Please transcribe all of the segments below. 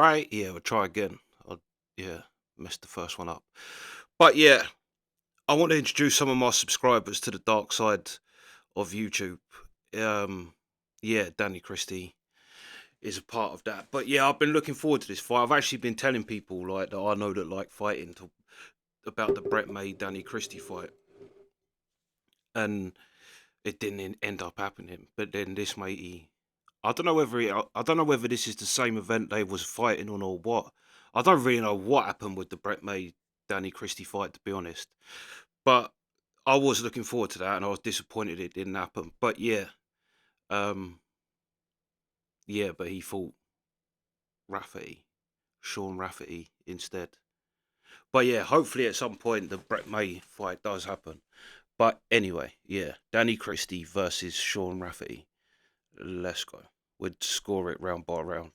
right? Yeah, we'll try again. Yeah, messed the first one up. But yeah, I want to introduce some of my subscribers to the dark side of YouTube. Yeah, Danny Christie is a part of that. But yeah, I've been looking forward to this fight. I've actually been telling people like that I know that like fighting about the Brett May Danny Christie fight, and it didn't end up happening. But then this matey, I don't know whether I don't know whether this is the same event they was fighting on or what. I don't really know what happened with the Brett May Danny Christie fight, to be honest. But I was looking forward to that, and I was disappointed it didn't happen. But yeah, yeah, but he fought Rafferty, Shaun Rafferty instead. But yeah, hopefully at some point the Brett May fight does happen. But anyway, yeah, Danny Christie versus Shaun Rafferty. Let's go. We'd score it round by round.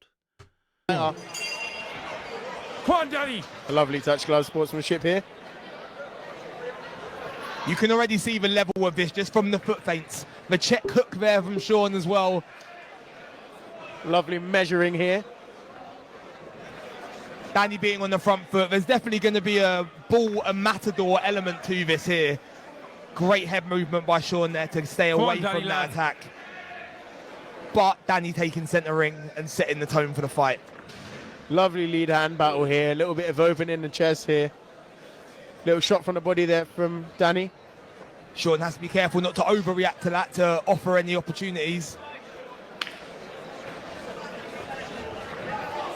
Come on, Danny. A lovely touch glove sportsmanship here. You can already see the level of this just from the foot feints. The check hook there from Shaun as well. Lovely measuring here. Danny being on the front foot. There's definitely going to be a bull and matador element to this here. Great head movement by Shaun there to stay away from that attack. But Danny taking centre ring and setting the tone for the fight. Lovely lead hand battle here. A little bit of opening in the chest here. Little shot from the body there from Danny. Shaun has to be careful not to overreact to that, to offer any opportunities.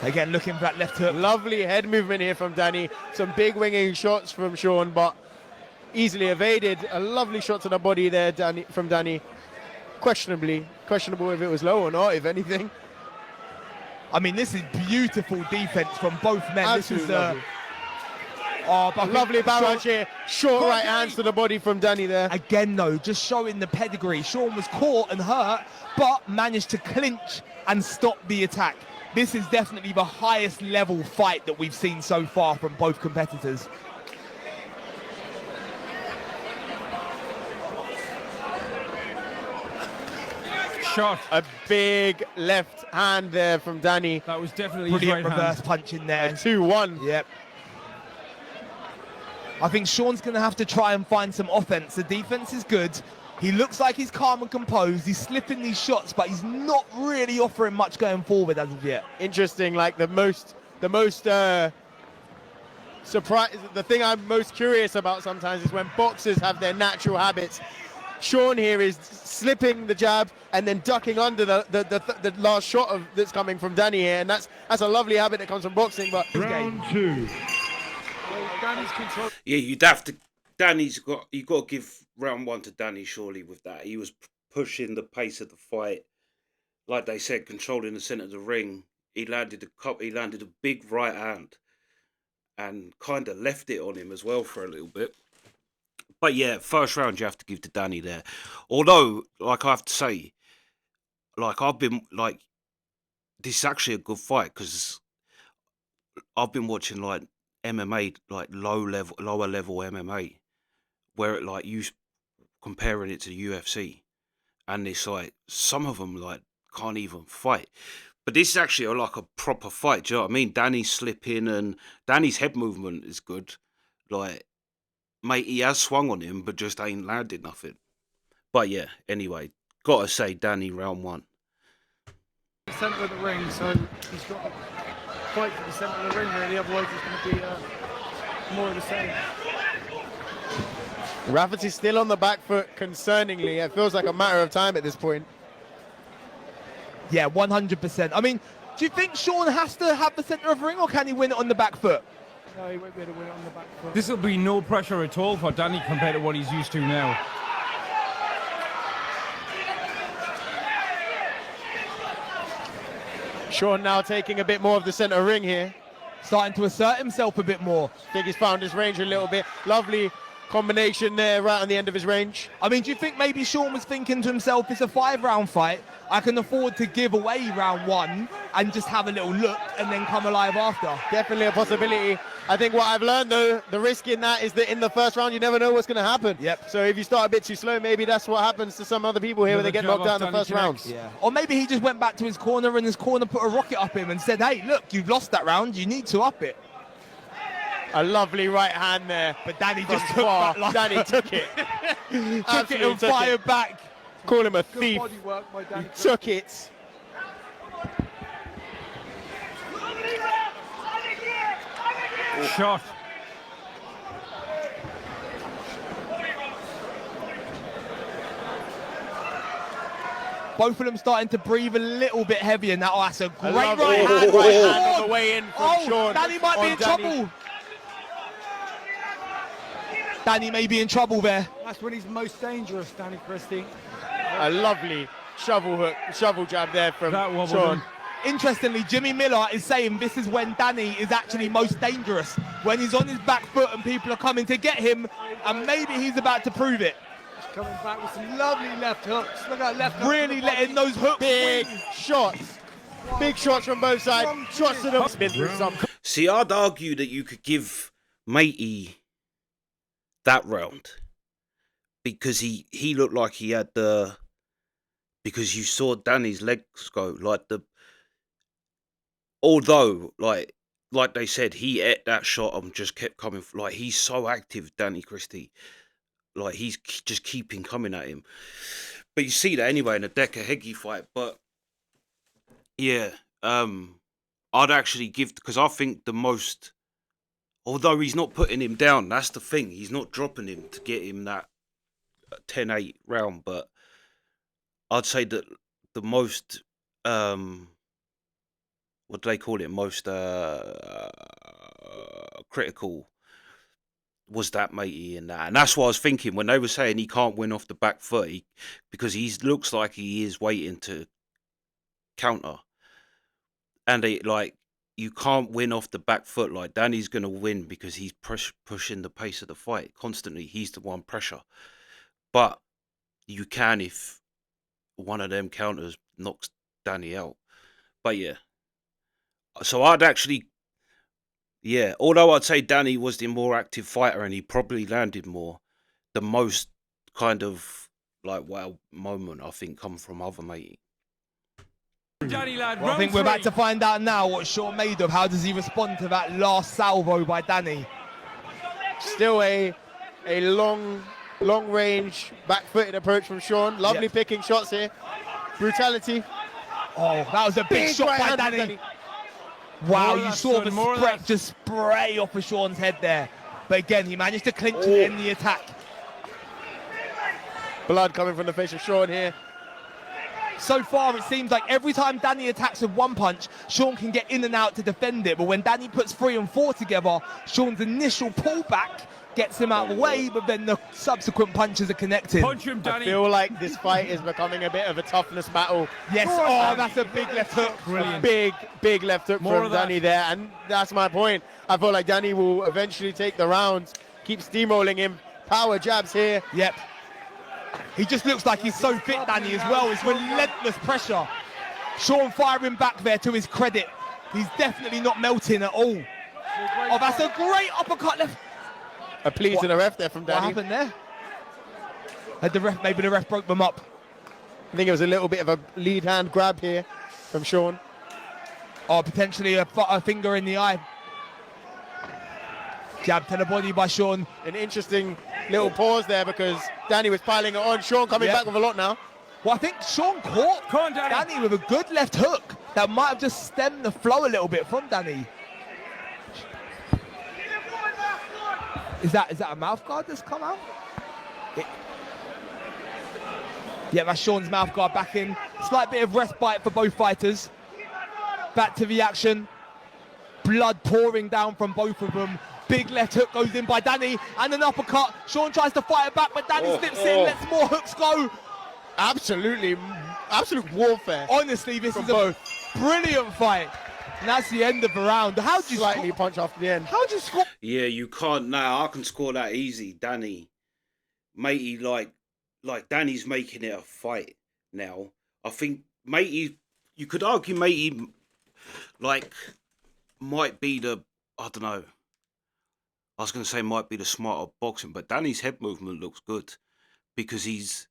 Again, looking for that left hook. Lovely head movement here from Danny. Some big winging shots from Shaun, but easily evaded. A lovely shot to the body there from Danny. Questionable if it was low or not, if anything. I mean, this is beautiful defense from both men. Absolutely this is lovely barrage here. Short right hands to the body from Danny there. Again, though, just showing the pedigree. Shaun was caught and hurt, but managed to clinch and stop the attack. This is definitely the highest level fight that we've seen so far from both competitors. Shot. A big left hand there from Danny. That was definitely Brilliant his right reverse hand. punch in there. 2-1. Yep. I think Shaun's going to have to try and find some offense. The defense is good. He looks like he's calm and composed. He's slipping these shots, but he's not really offering much going forward as of yet. Interesting, like the most surprise. The thing I'm most curious about sometimes is when boxers have their natural habits. Shaun here is slipping the jab and then ducking under the last shot that's coming from Danny here, and that's a lovely habit that comes from boxing. But Round two. Danny's control. Yeah, you'd have to. You got to give round one to Danny surely with that. He was pushing the pace of the fight, like they said, controlling the centre of the ring. He landed a big right hand, and kind of left it on him as well for a little bit. But yeah, first round you have to give to Danny there. Although, like I have to say, like I've been like, this is actually a good fight because I've been watching like MMA, like lower level MMA, where it like you comparing it to UFC, and it's like some of them like can't even fight. But this is actually like a proper fight. Do you know what I mean? Danny's slipping and Danny's head movement is good. Like, mate, he has swung on him, but just ain't landed nothing. But yeah, anyway, gotta say Danny round one. Centre of the ring, so he's got to fight for the centre of the ring really, otherwise it's going to be more of the same. Rafferty's still on the back foot concerningly. It feels like a matter of time at this point. Yeah, 100%. I mean, do you think Shaun has to have the centre of the ring, or can he win it on the back foot? No, he won't be able to win it on the back foot. This will be no pressure at all for Danny compared to what he's used to now. Shaun now taking a bit more of the centre ring here. Starting to assert himself a bit more. I think he's found his range a little bit. Lovely combination there right on the end of his range. I mean, do you think maybe Shaun was thinking to himself, it's a 5-round fight, I can afford to give away round 1 and just have a little look and then come alive after? Definitely a possibility. I think what I've learned, though, the risk in that is that in the first round, you never know what's going to happen. Yep. So if you start a bit too slow, maybe that's what happens to some other people here, where they get knocked out in the first rounds. Yeah. Or maybe he just went back to his corner and his corner put a rocket up him and said, hey, look, you've lost that round, you need to up it. A lovely right hand there. But Danny From just took far. that line. Danny took it. Took it and fired back. Call him a Good thief. body work by Danny. He took it. Shot. Both of them starting to breathe a little bit heavier now. Oh, that's a great Right right hand hand. on the way in from Shaun. Danny might be on in Danny. trouble. Danny may be in trouble there. That's when he's most dangerous, Danny Christie. A lovely shovel jab there from That wobbled Shaun. him. Interestingly, Jimmy Miller is saying this is when Danny is actually most dangerous, when he's on his back foot and people are coming to get him, and maybe he's about to prove it. He's coming back with some lovely left hooks. Look at that left hook. Really letting those hooks Big win. shots. Big shots from both sides. Shots to the... Been through some... See, I'd argue that you could give Matey that round because he looked like he had the... Because you saw Danny's legs go, like the... Although, like they said, he ate that shot and just kept coming. Like, he's so active, Danny Christie. Like, he's just keeping coming at him. But you see that anyway in the Decker Heggie fight. But, yeah, I'd actually give... Because I think the most... Although he's not putting him down, that's the thing. He's not dropping him to get him that 10-8 round. But I'd say that the most... what do they call it? Most critical was that Matey in that. And that's what I was thinking when they were saying he can't win off the back foot because he looks like he is waiting to counter. And you can't win off the back foot. Like, Danny's going to win because he's pushing the pace of the fight constantly. He's the one pressure. But you can if one of them counters knocks Danny out. But yeah. So I'd actually, yeah, although I'd say Danny was the more active fighter and he probably landed more, the most kind of like wow moment I think come from other Matey. Danny lad, Well, I think we're about to find out now what Shaun made of. How does he respond to that last salvo by Danny? Still a long range, back-footed approach from Shaun. Lovely picking shots here. Brutality. Oh, that was a big shot right by hand from Danny. Wow, More of you that, saw son, the more of spread that. just spray off of Shaun's head there. But again, he managed to clinch and end the attack. Blood coming from the face of Shaun here. So far, it seems like every time Danny attacks with one punch, Shaun can get in and out to defend it. But when Danny puts 3 and 4 together, Shaun's initial pullback gets him out of the way, but then the subsequent punches are connected. Punch him, I Danny. feel like this fight is becoming a bit of a toughness battle. Yes, oh, that's a big left hook. Brilliant. Big left hook More from of that. Danny there, and that's my point. I feel like Danny will eventually take the rounds, keep steamrolling him. Power jabs here. Yep. He just looks like he's so fit, Danny, as well. It's relentless pressure. Shaun firing back there to his credit. He's definitely not melting at all. Oh, that's a great uppercut left. A plea to the ref there from What Danny. happened there? Had the ref, maybe the ref broke them up. I think it was a little bit of a lead hand grab here from Shaun. Or potentially a finger in the eye. Jab to the body by Shaun. An interesting little pause there because Danny was piling it on. Shaun coming back with a lot now. Well, I think Shaun caught Come on, Danny. Danny with a good left hook that might have just stemmed the flow a little bit from Danny. Is that a mouth guard that's come out? Yeah, that's Shaun's mouth guard back in. Slight bit of respite for both fighters. Back to the action. Blood pouring down from both of them. Big left hook goes in by Danny and an uppercut. Shaun tries to fight it back, but Danny slips in, lets more hooks go. Absolute warfare. Honestly, this From is a brilliant fight. And that's the end of the round. How do you Slightly punch after the end. How do you score? Yeah, you can't now. I can score that easy, Danny. Matey, like Danny's making it a fight now. I think Matey, you could argue Matey, like, might be the, I don't know. I was going to say might be the smarter boxing, but Danny's head movement looks good because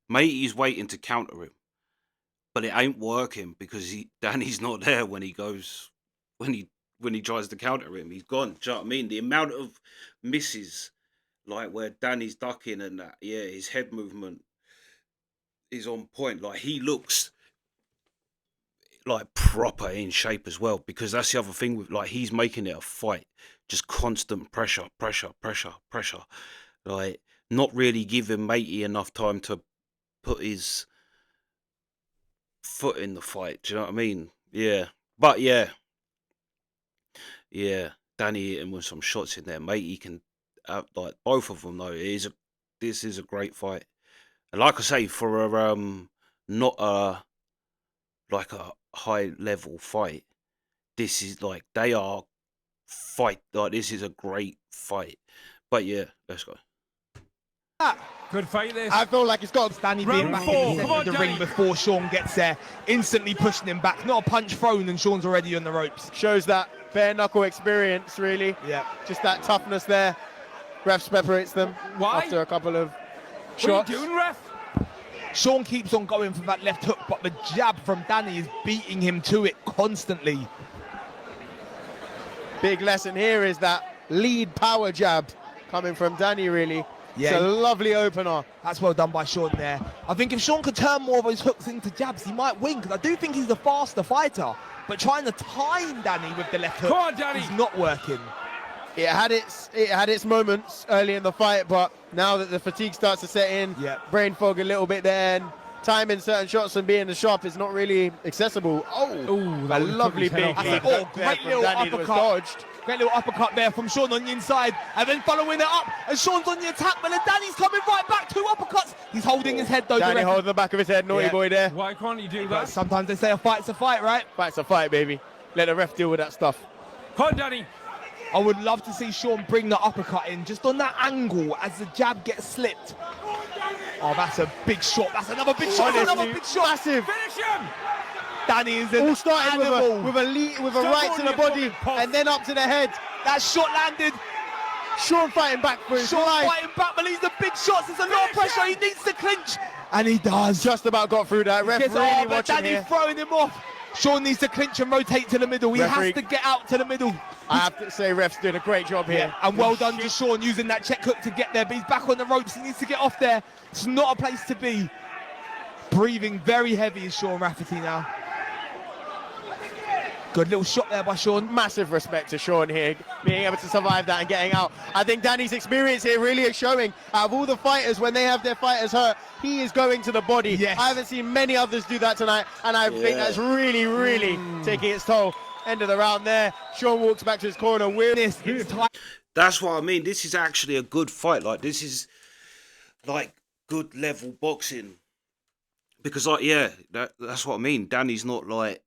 Matey's waiting to counter him, but it ain't working because Danny's not there when he goes, when he tries to counter him. He's gone. Do you know what I mean? The amount of misses, like where Danny's ducking and that, yeah, his head movement is on point. Like he looks like proper in shape as well, because that's the other thing with, like, he's making it a fight, just constant pressure, like not really giving Matey enough time to put his foot in the fight. Do you know what I mean? Yeah, but yeah, Danny hit him with some shots in there. Matey can, like both of them though. This is a great fight, and like I say, for a not a like a high level fight, this is like they are fight. Like this is a great fight. But yeah, let's go. Good fight this. I feel like it's got Danny being back in the centre of the ring before Shaun gets there, instantly pushing him back. Not a punch thrown and Shaun's already on the ropes. shows that bare knuckle experience, really. Yeah. Just that toughness there. Ref separates them Why? after a couple of What shots. are you doing, ref? Shaun keeps on going for that left hook, but the jab from Danny is beating him to it constantly. Big lesson here is that lead power jab coming from Danny, really. Yeah. It's a lovely opener. That's well done by Shaun there. I think if Shaun could turn more of his hooks into jabs, he might win, because I do think he's the faster fighter. But trying to time Danny with the left hook Come on, Danny. is not working. It had its moments early in the fight, but now that the fatigue starts to set in, Yeah. brain fog a little bit there, and timing certain shots and being the sharp is not really accessible. Oh, Ooh, a that would've lovely took his head big off lead there. hook there Great from little Danny that was uppercut. dodged. Great little uppercut there from Shaun on the inside, and then following it up, and Shaun's on the attack, but then Danny's coming right back, 2 uppercuts. He's holding his head though. Danny directly. holding the back of his head, naughty Yeah. boy there. Why can't you do But that? sometimes they say a fight's a fight, right? Fight's a fight, baby. Let the ref deal with that stuff. Come on, Danny. I would love to see Shaun bring the uppercut in, just on that angle as the jab gets slipped. Oh, that's a big shot. That's another big shot. That's another big shot. Massive. Finish him. Danny is an All started animal. with a Stop right to on the your body fucking puff. and then up to the head. That shot landed. Shaun fighting back for his Shaun life. fighting back, but he's the big shots. There's a lot of pressure. He needs to clinch, and he does. Just about got through that. Ref Gets really but watching Danny here. throwing him off. Shaun needs to clinch and rotate to the middle. He Referee. has to get out to the middle. I have to say, ref's doing a great job here. And well done to Shaun using that check hook to get there, but he's back on the ropes. He needs to get off there. It's not a place to be. Breathing very heavy is Shaun Rafferty now. Good little shot there by Shaun. Massive respect to Shaun here, being able to survive that and getting out. I think Danny's experience here really is showing. Out of all the fighters, when they have their fighters hurt, he is going to the body. Yes. I haven't seen many others do that tonight, and I think that's really taking its toll. End of the round there. Shaun walks back to his corner. It's time. That's what I mean. This is actually a good fight. Like, this is like good level boxing. Because, like, yeah, that's what I mean. Danny's not like,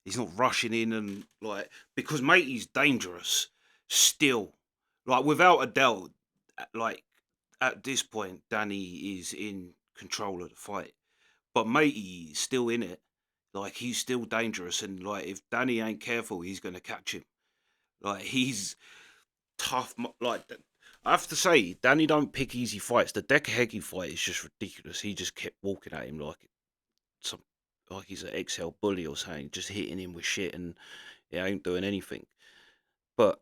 he's not rushing in and like, because Matey's dangerous still. Like, without a doubt, like, at this point, Danny is in control of the fight. But Matey's still in it. Like, he's still dangerous. And, like, if Danny ain't careful, he's going to catch him. Like, he's tough. Like, I have to say, Danny don't pick easy fights. The Dekahegi fight is just ridiculous. He just kept walking at him like he's an XL bully or something, just hitting him with shit, and he ain't doing anything. But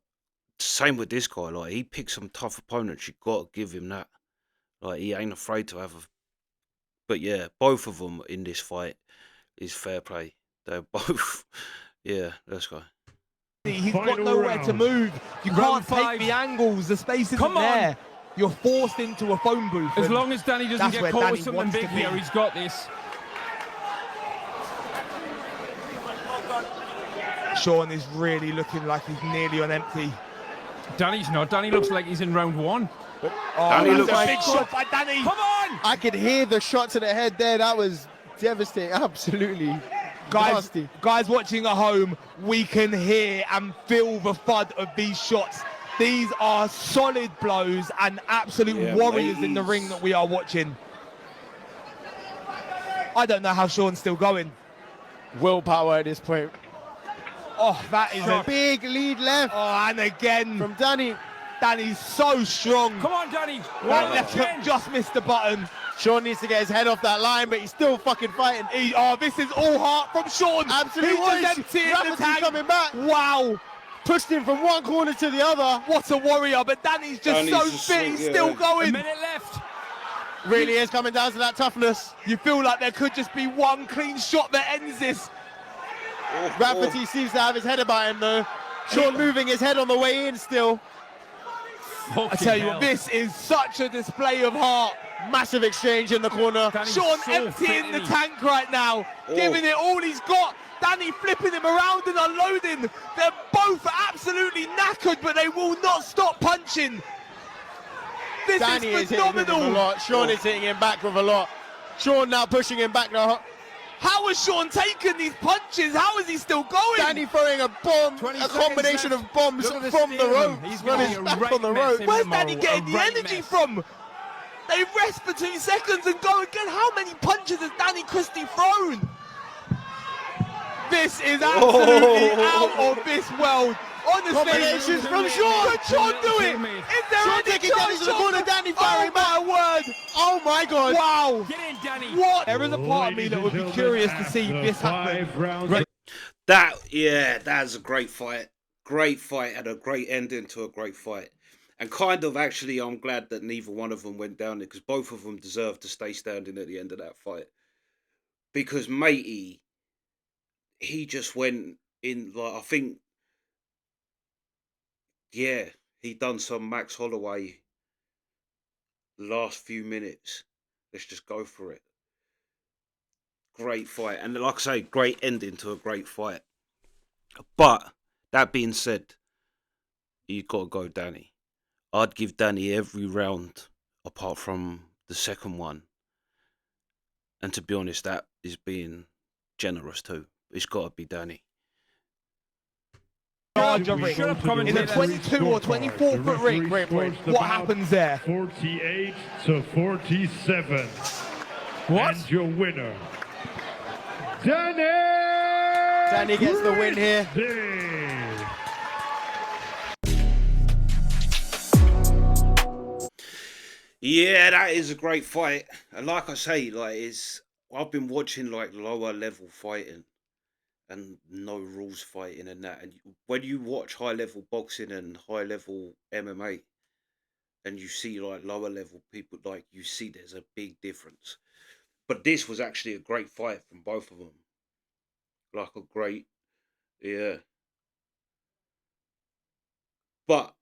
same with this guy. Like, he picks some tough opponents. You got to give him that. Like, he ain't afraid to have a. But yeah, both of them in this fight is fair play. They're both. Yeah, let's go. He's got nowhere to move. You can't take the angles. The space isn't there. You're forced into a phone booth. As long as Danny doesn't get caught with something big here, be. he's got this. Shaun is really looking like he's nearly on empty. Danny's not. Danny looks like he's in round 1. Oh, Danny that's looks a like- big shot by Danny. Come on! I could hear the shot to the head there. That was devastating. Absolutely Nasty. Guys watching at home, we can hear and feel the thud of these shots. These are solid blows and absolute warriors in the ring that we are watching. I don't know how Shaun's still going. Willpower at this point. Oh, that is a Big lead left. Oh, and again from Danny. Danny's so strong. Come on, Danny. That left hook just missed the button. Shaun needs to get his head off that line, but he's still fucking fighting. This is all heart from Shaun. Absolutely. He's just emptying the tank. Coming back. Wow. Pushed him from one corner to the other. What a warrior, but Danny's just so fit, he's still going. A minute left. Really is coming down to that toughness. You feel like there could just be one clean shot that ends this. Rafferty seems to have his head about him though. Shaun moving his head on the way in still. I tell you what, this is such a display of heart. Massive exchange in the corner. Danny's Shaun so emptying the fit. tank right now, giving it all he's got. Danny flipping him around and unloading. They're both absolutely knackered, but they will not stop punching. This Danny is hitting with him a phenomenal. lot. Shaun is hitting him back with a lot. Shaun now pushing him back now. How has Shaun taken these punches? How is he still going? Danny throwing a bomb, 20 a combination seconds of bombs Look at the from the steam. rope. He's When gonna he's be a back right on the mess rope. in Where's tomorrow, Danny getting a the right energy mess. from? They rest for 2 seconds and go again. How many punches has Danny Christie thrown? This is absolutely out of this world. Honestly, Combinations from Shaun. Could Shaun do it? Is there Shaun any taking Danny chance to the Shaun corner. could- Danny Oh firing my word! Oh my God. Wow! Get in, Danny. What? There is a part of me that would be curious to see this happen. That's a great fight. Great fight and a great ending to a great fight. And kind of actually, I'm glad that neither one of them went down there because both of them deserved to stay standing at the end of that fight. Because Matey, he just went in, like, I think, he done some Max Holloway last few minutes. Let's just go for it. Great fight. And like I say, great ending to a great fight. But that being said, you got to go Danny. I'd give Danny every round apart from the second one. And to be honest, that is being generous too. It's got to be Danny. Larger ring. Should have In the commentated. 22 or 24 foot ring. What happens there? 48 to 47. What? And your winner, Danny! Danny gets the win here. Yeah, that is a great fight. And like I say, I've been watching like lower level fighting and no rules fighting and that. And when you watch high level boxing and high level MMA and you see like lower level people, like you see there's a big difference. But this was actually a great fight from both of them. Like a great, yeah. But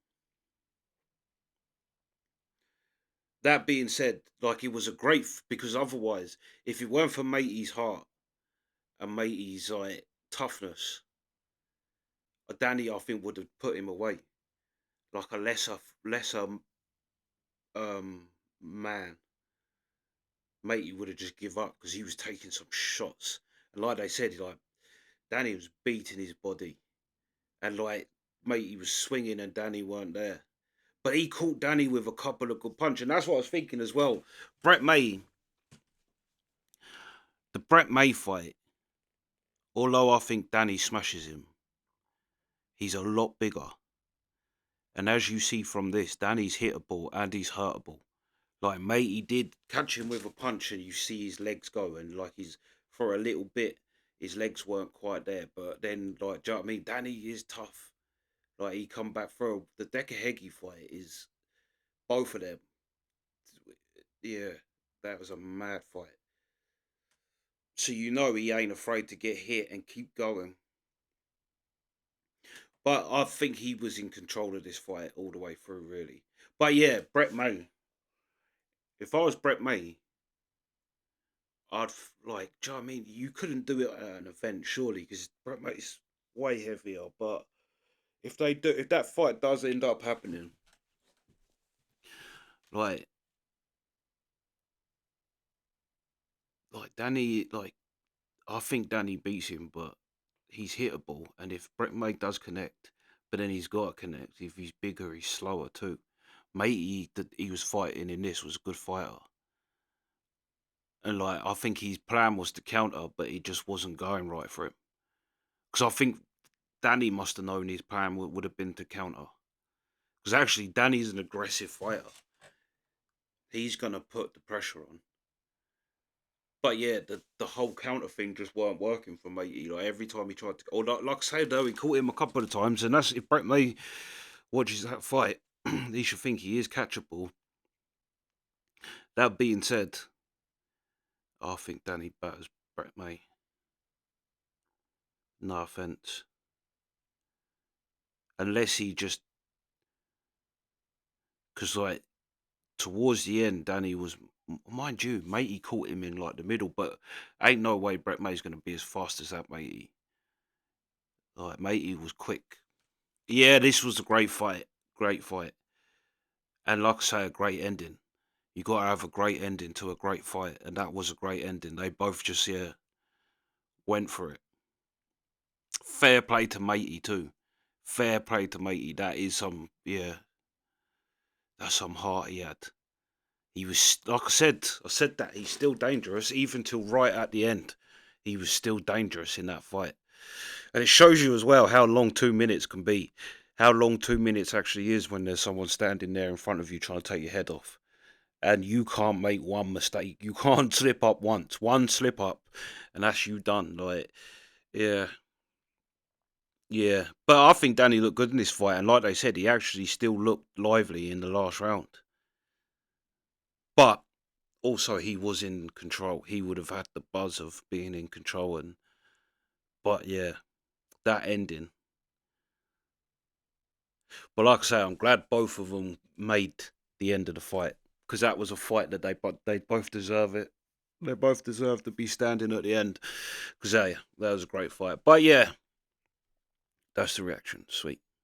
that being said, like it was a great, because otherwise, if it weren't for Matey's heart and Matey's like toughness, Danny I think would have put him away, like a lesser man. Matey would have just give up because he was taking some shots, and like they said, like Danny was beating his body, and like Matey was swinging and Danny weren't there. But he caught Danny with a couple of good punches. And that's what I was thinking as well. The Brett May fight, although I think Danny smashes him, he's a lot bigger. And as you see from this, Danny's hittable and he's hurtable. Like Matey did catch him with a punch and you see his legs go. And like for a little bit, his legs weren't quite there. But then, like, do you know what I mean? Danny is tough. Like, he come back through. The Dekahegi fight is both of them. Yeah, that was a mad fight. So you know he ain't afraid to get hit and keep going. But I think he was in control of this fight all the way through, really. But yeah, Brett May. If I was Brett May, I'd like, do you know what I mean? You couldn't do it at an event, surely, because Brett May's way heavier. But if that fight does end up happening, like Danny, like I think Danny beats him, but he's hittable. And if Brett May does connect, but then he's got to connect. If he's bigger, he's slower too. Matey that he was fighting in this was a good fighter. And like I think his plan was to counter, but he just wasn't going right for him. Because I think Danny must have known his plan would have been to counter. Because actually, Danny's an aggressive fighter. He's gonna put the pressure on. But yeah, the whole counter thing just weren't working for Matey. Like every time he tried to, or like I say though, he caught him a couple of times, and that's if Brett May watches that fight, he should think he is catchable. That being said, I think Danny batters Brett May. No offense, unless he just, because like towards the end, Danny was, mind you, Matey caught him in like the middle, but ain't no way Brett May's gonna be as fast as that Matey. Like Matey was quick. Yeah, this was a great fight. Great fight. And like I say, a great ending. You got to have a great ending to a great fight. And that was a great ending. They both just, went for it. Fair play to Matey, too. Fair play to Matey. That is that's some heart he had. He was, like I said that he's still dangerous, even till right at the end. He was still dangerous in that fight. And it shows you as well how long 2 minutes can be. How long 2 minutes actually is when there's someone standing there in front of you trying to take your head off. And you can't make one mistake. You can't slip up once. One slip up, and that's you done. Like, yeah. Yeah. But I think Danny looked good in this fight. And like they said, he actually still looked lively in the last round. But also, he was in control. He would have had the buzz of being in control. But yeah, that ending. But like I say, I'm glad both of them made the end of the fight, because that was a fight that they both deserve it. They both deserve to be standing at the end, because that was a great fight. But yeah, that's the reaction. Sweet.